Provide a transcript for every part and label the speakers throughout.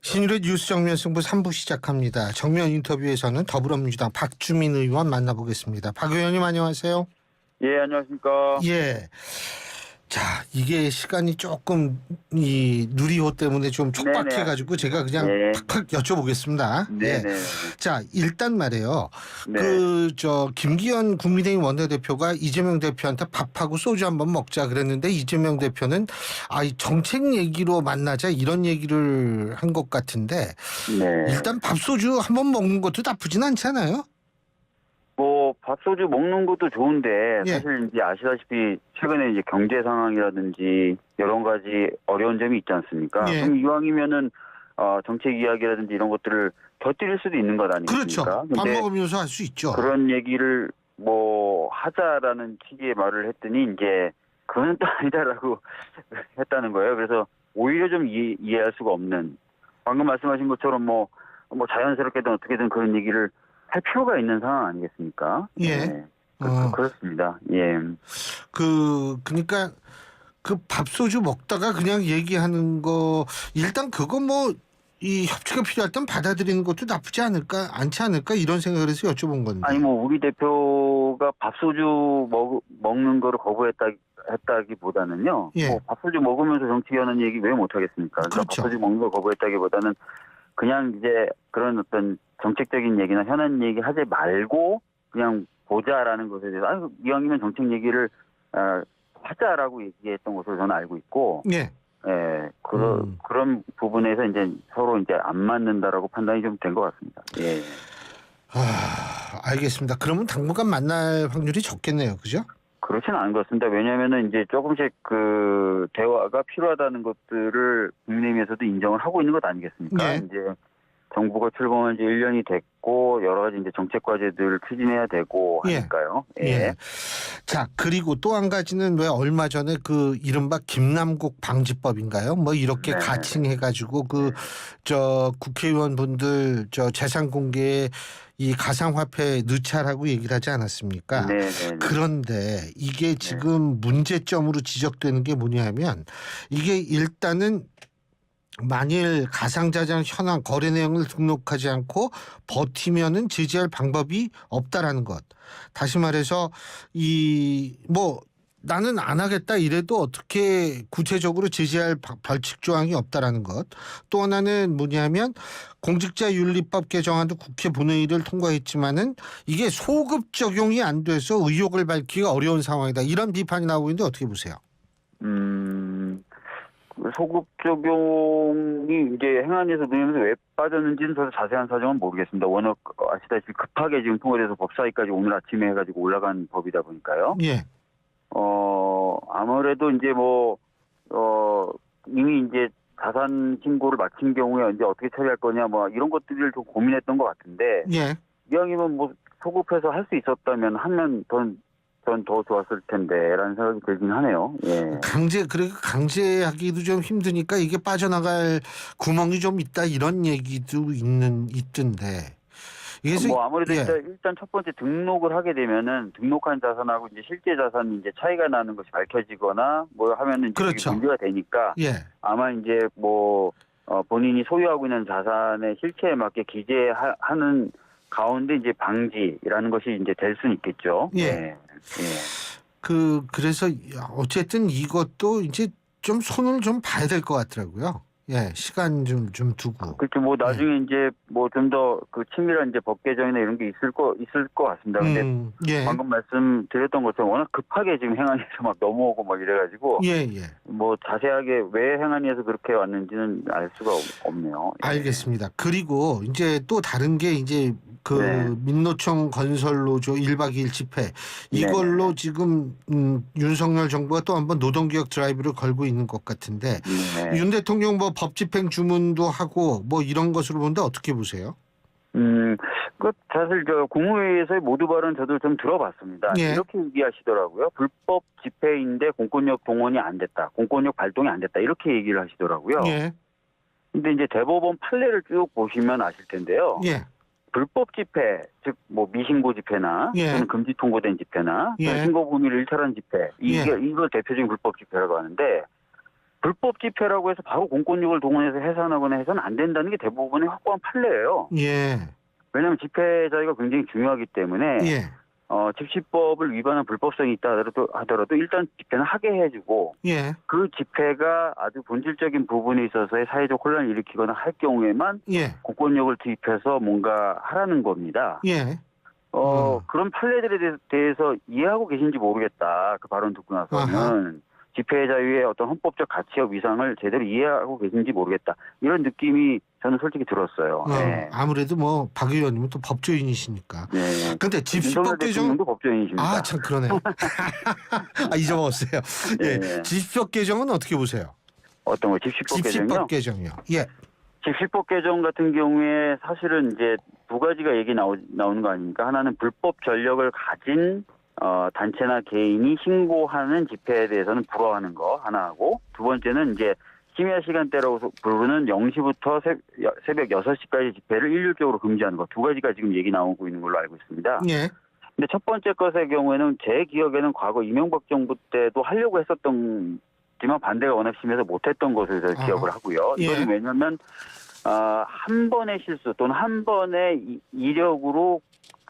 Speaker 1: 신율의 뉴스 정면 승부 3부 시작합니다. 정면 인터뷰에서는 더불어민주당 박주민 의원 만나보겠습니다. 박 의원님 안녕하세요.
Speaker 2: 예, 안녕하십니까.
Speaker 1: 예. 자, 이게 시간이 조금 이 누리호 때문에 좀 촉박해가지고 제가 그냥
Speaker 2: 네.
Speaker 1: 팍팍 여쭤보겠습니다. 예.
Speaker 2: 네네.
Speaker 1: 자, 일단 말이에요.
Speaker 2: 네.
Speaker 1: 김기현 국민의힘 원내대표가 이재명 대표한테 밥하고 소주 한번 먹자 그랬는데 이재명 대표는 이 정책 얘기로 만나자 이런 얘기를 한 것 같은데
Speaker 2: 네.
Speaker 1: 일단 밥 소주 한번 먹는 것도 나쁘진 않잖아요.
Speaker 2: 뭐, 밥소주 먹는 것도 좋은데,
Speaker 1: 예.
Speaker 2: 사실 이제 아시다시피, 최근에 이제 경제 상황이라든지, 여러 가지 어려운 점이 있지 않습니까?
Speaker 1: 예.
Speaker 2: 그럼 이왕이면은, 정책 이야기라든지 이런 것들을 곁들일 수도 있는 것 아니겠습니까?
Speaker 1: 그렇죠. 밥
Speaker 2: 근데
Speaker 1: 먹으면서 할 수 있죠.
Speaker 2: 그런 얘기를 뭐, 하자라는 취지의 말을 했더니, 이제, 그건 또 아니다라고 했다는 거예요. 그래서 오히려 좀 이해할 수가 없는, 방금 말씀하신 것처럼 뭐 자연스럽게든 어떻게든 그런 얘기를 할 필요가 있는 상황 아니겠습니까?
Speaker 1: 예.
Speaker 2: 네. 그렇습니다. 예.
Speaker 1: 그러니까 그 밥소주 먹다가 그냥 얘기하는 거 일단 그거 뭐 이 협치가 필요할 땐 받아들이는 것도 나쁘지 않지 않을까 이런 생각을 해서 여쭤본 건데.
Speaker 2: 아니 뭐 우리 대표가 밥소주 먹는 거를 거부했다기보다는요.
Speaker 1: 예.
Speaker 2: 뭐 밥소주 먹으면서 정치하는 얘기 왜 못하겠습니까? 그러니까
Speaker 1: 그렇죠.
Speaker 2: 밥소주 먹는 거 거부했다기보다는 그냥 이제 그런 어떤 정책적인 얘기나 현안 얘기 하지 말고 그냥 보자라는 것에 대해서 이왕이면 정책 얘기를 하자라고 얘기했던 것으로 저는 알고 있고,
Speaker 1: 예.
Speaker 2: 예, 그런 부분에서 이제 서로 이제 안 맞는다라고 판단이 좀 된 것 같습니다. 예.
Speaker 1: 알겠습니다. 그러면 당분간 만날 확률이 적겠네요, 그죠?
Speaker 2: 그렇지는 않은 것 같습니다. 왜냐하면은 이제 조금씩 그 대화가 필요하다는 것들을 국민의힘에서도 인정을 하고 있는 것 아니겠습니까?
Speaker 1: 예.
Speaker 2: 이제 정부가 출범한 지 1년이 됐고 여러 가지 이제 정책 과제들을 추진해야 되고 하니까요.
Speaker 1: 예. 예. 자, 그리고 또 한 가지는 왜 얼마 전에 그 이른바 김남국 방지법인가요? 뭐 이렇게
Speaker 2: 네.
Speaker 1: 가칭해가지고 국회의원분들 재산 공개에 이 가상화폐 넣자라고 얘기를 하지 않았습니까?
Speaker 2: 네.
Speaker 1: 그런데 이게 지금 문제점으로 지적되는 게 뭐냐면 이게 일단은 만일 가상자산 현황 거래 내용을 등록하지 않고 버티면은 제재할 방법이 없다라는 것. 다시 말해서 나는 안 하겠다 이래도 어떻게 구체적으로 제재할 벌칙 조항이 없다라는 것. 또 하나는 뭐냐면 공직자윤리법 개정안도 국회 본회의를 통과했지만은 이게 소급 적용이 안 돼서 의혹을 밝히기가 어려운 상황이다. 이런 비판이 나오고 있는데 어떻게 보세요?
Speaker 2: 소급 적용이 이제 행안위에서 논의하면서 왜 빠졌는지는 저도 자세한 사정은 모르겠습니다. 워낙 아시다시피 급하게 지금 통과돼서 법사위까지 오늘 아침에 해가지고 올라간 법이다 보니까요.
Speaker 1: 예.
Speaker 2: 아무래도 이제 이미 이제 자산 신고를 마친 경우에 이제 어떻게 처리할 거냐 이런 것들을 좀 고민했던 것 같은데.
Speaker 1: 예.
Speaker 2: 이왕이면 소급해서 할 수 있었다면 하면 전 더 좋았을 텐데라는 생각이 들긴 하네요. 예.
Speaker 1: 강제하기도 좀 힘드니까 이게 빠져나갈 구멍이 좀 있다 이런 얘기도 있던데. 그래서
Speaker 2: 아무래도
Speaker 1: 예.
Speaker 2: 일단 첫 번째 등록을 하게 되면은 등록한 자산하고 이제 실제 자산이 이제 차이가 나는 것이 밝혀지거나 하면은 이제
Speaker 1: 그렇죠.
Speaker 2: 문제가 되니까
Speaker 1: 예.
Speaker 2: 아마 이제 본인이 소유하고 있는 자산의 실체에 맞게 기재하는 가운데 이제 방지라는 것이 이제 될 수는 있겠죠.
Speaker 1: 예.
Speaker 2: 예.
Speaker 1: 그래서 어쨌든 이것도 이제 좀 손을 좀 봐야 될 것 같더라고요. 예, 시간 좀 두고.
Speaker 2: 그렇죠. 나중에 이제 좀 더 그 치밀한 이제 법 개정이나 이런 게 있을 것 같습니다. 근데
Speaker 1: 예.
Speaker 2: 방금 말씀드렸던 것처럼 워낙 급하게 지금 행안위에서 막 넘어오고 이래가지고
Speaker 1: 예.
Speaker 2: 자세하게 왜 행안위에서 그렇게 왔는지는 알 수가 없네요. 예.
Speaker 1: 알겠습니다. 그리고 이제 또 다른 게 이제 민노총 건설노조 1박 2일 집회 이걸로 지금 윤석열 정부가 또 한번 노동개혁 드라이브를 걸고 있는 것 같은데 윤 대통령 법 집행 주문도 하고 이런 것으로 보는데 어떻게 보세요?
Speaker 2: 사실 국무회의에서의 모두 발언 저도 좀 들어봤습니다.
Speaker 1: 예.
Speaker 2: 이렇게 얘기하시더라고요. 불법 집회인데 공권력 동원이 안 됐다. 공권력 발동이 안 됐다. 이렇게 얘기를 하시더라고요.
Speaker 1: 예.
Speaker 2: 근데 이제 대법원 판례를 쭉 보시면 아실 텐데요.
Speaker 1: 예.
Speaker 2: 불법 집회, 즉 미신고 집회나 또는 금지 통보된 집회나 신고 범위를 일탈한 집회, 이걸 대표적인 불법 집회라고 하는데 불법 집회라고 해서 바로 공권력을 동원해서 해산하거나 해서는 안 된다는 게 대부분의 확고한 판례예요.
Speaker 1: 예.
Speaker 2: 왜냐하면 집회 자유가 굉장히 중요하기 때문에
Speaker 1: 예.
Speaker 2: 집시법을 위반한 불법성이 있다 하더라도 일단 집회는 하게 해주고
Speaker 1: 예.
Speaker 2: 그 집회가 아주 본질적인 부분에 있어서의 사회적 혼란을 일으키거나 할 경우에만
Speaker 1: 예.
Speaker 2: 공권력을 투입해서 뭔가 하라는 겁니다.
Speaker 1: 예.
Speaker 2: 그런 판례들에 대해서 이해하고 계신지 모르겠다. 그 발언 듣고 나서는 집회 자유의 어떤 헌법적 가치와 위상을 제대로 이해하고 계신지 모르겠다. 이런 느낌이 저는 솔직히 들었어요. 네.
Speaker 1: 아무래도 뭐 박 의원님은 또 법조인이시니까.
Speaker 2: 네.
Speaker 1: 근데 집시법 개정
Speaker 2: 도 법조인이십니다.
Speaker 1: 아, 참 그러네요. 잊어먹었어요. 예.
Speaker 2: 네.
Speaker 1: 집시법 개정은 어떻게 보세요?
Speaker 2: 어떤 거 집시법 개정이요?
Speaker 1: 집시법 개정이요. 예.
Speaker 2: 집시법 개정 같은 경우에 사실은 이제 두 가지가 얘기 나오는 거 아닙니까? 하나는 불법 전력을 가진 단체나 개인이 신고하는 집회에 대해서는 불허하는 거 하나하고, 두 번째는 이제 심야 시간대라고 부르는 0시부터 새벽 6시까지 집회를 일률적으로 금지하는 거, 두 가지가 지금 얘기 나오고 있는 걸로 알고 있습니다.
Speaker 1: 예.
Speaker 2: 근데 첫 번째 것의 경우에는 제 기억에는 과거 이명박 정부 때도 하려고 했었던 지만 반대가 워낙 심해서 못했던 것으로 저는 기억을 하고요.
Speaker 1: 예.
Speaker 2: 이건 왜냐하면 한 번의 실수 또는 한 번의 이력으로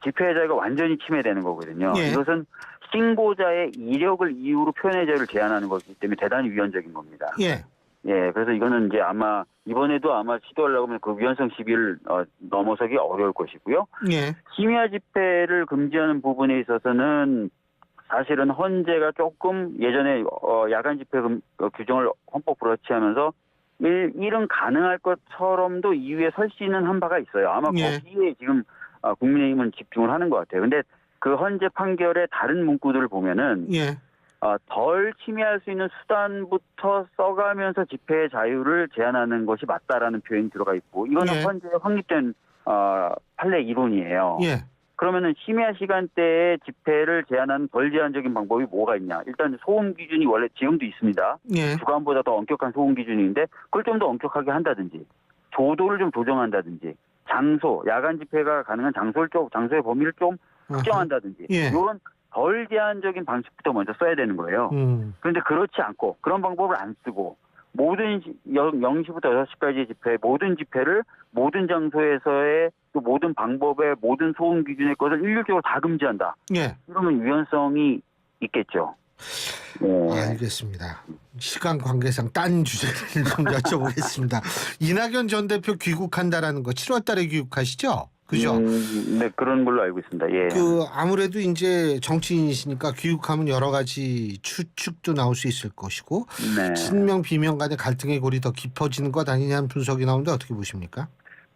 Speaker 2: 집회 자유가 완전히 침해되는 거거든요.
Speaker 1: 예.
Speaker 2: 이것은 신고자의 이력을 이유로 표현의 자유를 제한하는 것이기 때문에 대단히 위헌적인 겁니다.
Speaker 1: 예.
Speaker 2: 예, 그래서 이거는 이제 아마 이번에도 아마 시도하려고 하면 그 위헌성 시비를 넘어서기 어려울 것이고요.
Speaker 1: 예.
Speaker 2: 심야 집회를 금지하는 부분에 있어서는 사실은 헌재가 조금 예전에 야간 집회 규정을 헌법 불허치하면서 일은 가능할 것처럼도 이유에 설 수 있는 한 바가 있어요. 아마
Speaker 1: 예.
Speaker 2: 거기에 지금 국민의힘은 집중을 하는 것 같아요. 근데 그 헌재 판결의 다른 문구들을 보면은
Speaker 1: 예.
Speaker 2: 덜 침해할 수 있는 수단부터 써가면서 집회의 자유를 제한하는 것이 맞다라는 표현이 들어가 있고, 이거는
Speaker 1: 예.
Speaker 2: 헌재에 확립된 판례 이론이에요.
Speaker 1: 예.
Speaker 2: 그러면은 심야 시간대에 집회를 제한하는 덜 제한적인 방법이 뭐가 있냐? 일단 소음 기준이 원래 지금도 있습니다.
Speaker 1: 예.
Speaker 2: 주간보다 더 엄격한 소음 기준인데 그걸 좀 더 엄격하게 한다든지, 조도를 좀 조정한다든지, 장소, 야간 집회가 가능한 장소의 범위를 좀 특정한다든지,
Speaker 1: 예.
Speaker 2: 이런 덜 제한적인 방식부터 먼저 써야 되는 거예요. 그런데 그렇지 않고 그런 방법을 안 쓰고 모든 0시부터 6시까지 집회, 모든 집회를 모든 장소에서의 또 모든 방법의 모든 소음 기준의 것을 일률적으로 다 금지한다.
Speaker 1: 예.
Speaker 2: 그러면 위헌성이 있겠죠. 네.
Speaker 1: 알겠습니다. 시간 관계상 딴 주제를 좀 여쭤보겠습니다. 이낙연 전 대표 귀국한다라는 거 7월 달에 귀국하시죠? 그죠?
Speaker 2: 네, 그런 걸로 알고 있습니다. 예.
Speaker 1: 아무래도 이제 정치인이시니까 귀국하면 여러 가지 추측도 나올 수 있을 것이고,
Speaker 2: 네.
Speaker 1: 친명 비명 간의 갈등의 골이 더 깊어지는 것 아니냐는 분석이 나오는데 어떻게 보십니까?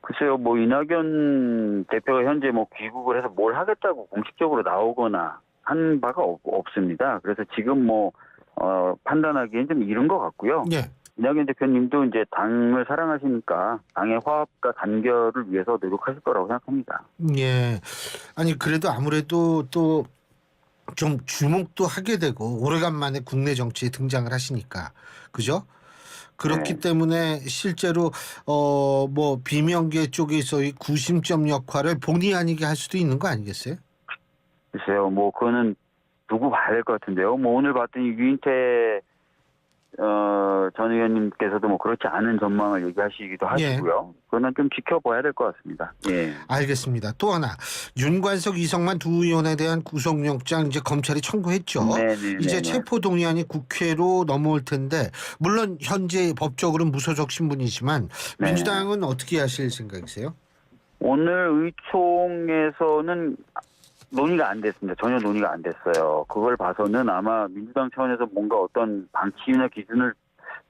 Speaker 2: 글쎄요, 뭐 이낙연 대표가 현재 뭐 귀국을 해서 뭘 하겠다고 공식적으로 나오거나 한 바가 없습니다. 그래서 지금 뭐 판단하기엔 좀 이른 것 같고요.
Speaker 1: 예.
Speaker 2: 이낙연 대표님도 이제 당을 사랑하시니까 당의 화합과 단결을 위해서 노력하실 거라고 생각합니다.
Speaker 1: 예. 아니 그래도 아무래도 또 좀 주목도 하게 되고 오래간만에 국내 정치에 등장을 하시니까 그죠? 그렇기
Speaker 2: 네.
Speaker 1: 때문에 실제로 뭐 비명계 쪽에서의 구심점 역할을 본의 아니게 할 수도 있는 거 아니겠어요?
Speaker 2: 글쎄요, 뭐 그거는 두고 봐야 될 것 같은데요. 뭐 오늘 봤더니 유인태 전 의원님께서도 뭐 그렇지 않은 전망을 얘기하시기도 하시고요. 그거는 좀 지켜봐야 될 것 같습니다. 예.
Speaker 1: 알겠습니다. 또 하나 윤관석, 이성만 두 의원에 대한 구속영장 이제 검찰이 청구했죠.
Speaker 2: 네네네.
Speaker 1: 이제 체포동의안이 국회로 넘어올 텐데 물론 현재 법적으로는 무소속 신분이지만
Speaker 2: 네.
Speaker 1: 민주당은 어떻게 하실 생각이세요?
Speaker 2: 오늘 의총에서는 논의가 안 됐습니다. 전혀 논의가 안 됐어요. 그걸 봐서는 아마 민주당 차원에서 뭔가 어떤 방침이나 기준을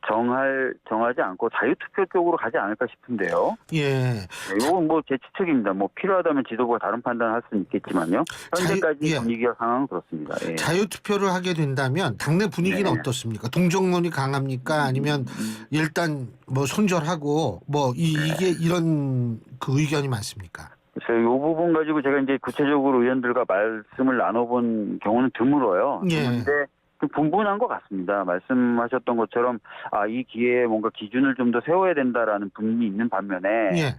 Speaker 2: 정하지 않고 자유투표 쪽으로 가지 않을까 싶은데요.
Speaker 1: 예.
Speaker 2: 이건 뭐 제 추측입니다. 뭐 필요하다면 지도부가 다른 판단을 할 수는 있겠지만요. 현재까지 분위기와 상황은 그렇습니다. 예.
Speaker 1: 자유투표를 하게 된다면 당내 분위기는
Speaker 2: 네.
Speaker 1: 어떻습니까? 동정론이 강합니까? 아니면 일단 뭐 손절하고 뭐 이게 이런 그 의견이 많습니까?
Speaker 2: 그래서 이 부분 가지고 제가 이제 구체적으로 의원들과 말씀을 나눠본 경우는 드물어요.
Speaker 1: 예.
Speaker 2: 그런데 좀 분분한 것 같습니다. 말씀하셨던 것처럼 이 기회에 뭔가 기준을 좀 더 세워야 된다라는 분이 있는 반면에
Speaker 1: 예.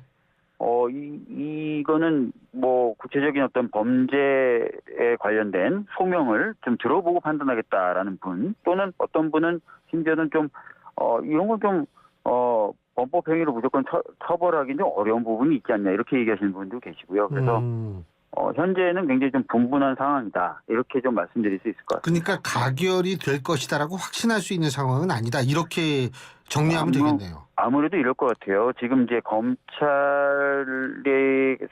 Speaker 2: 이거는 뭐 구체적인 어떤 범죄에 관련된 소명을 좀 들어보고 판단하겠다라는 분, 또는 어떤 분은 심지어는 좀 이런 건 좀 범법 행위로 무조건 처벌하기는 좀 어려운 부분이 있지 않냐 이렇게 얘기하시는 분도 계시고요. 그래서 현재는 굉장히 좀 분분한 상황이다 이렇게 좀 말씀드릴 수 있을 것 같습니다.
Speaker 1: 그러니까 가결이 될 것이다라고 확신할 수 있는 상황은 아니다. 이렇게 정리하면 되겠네요.
Speaker 2: 아무래도 이럴 것 같아요. 지금 이제 검찰의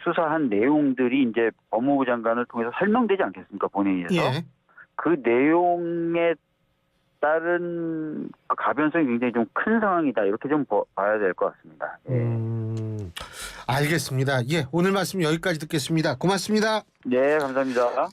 Speaker 2: 수사한 내용들이 이제 법무부 장관을 통해서 설명되지 않겠습니까? 본회의에서.
Speaker 1: 예.
Speaker 2: 그 내용에 따른 가변성이 굉장히 좀 큰 상황이다. 이렇게 좀 봐야 될 것 같습니다. 예.
Speaker 1: 알겠습니다. 예, 오늘 말씀 여기까지 듣겠습니다. 고맙습니다.
Speaker 2: 네, 감사합니다.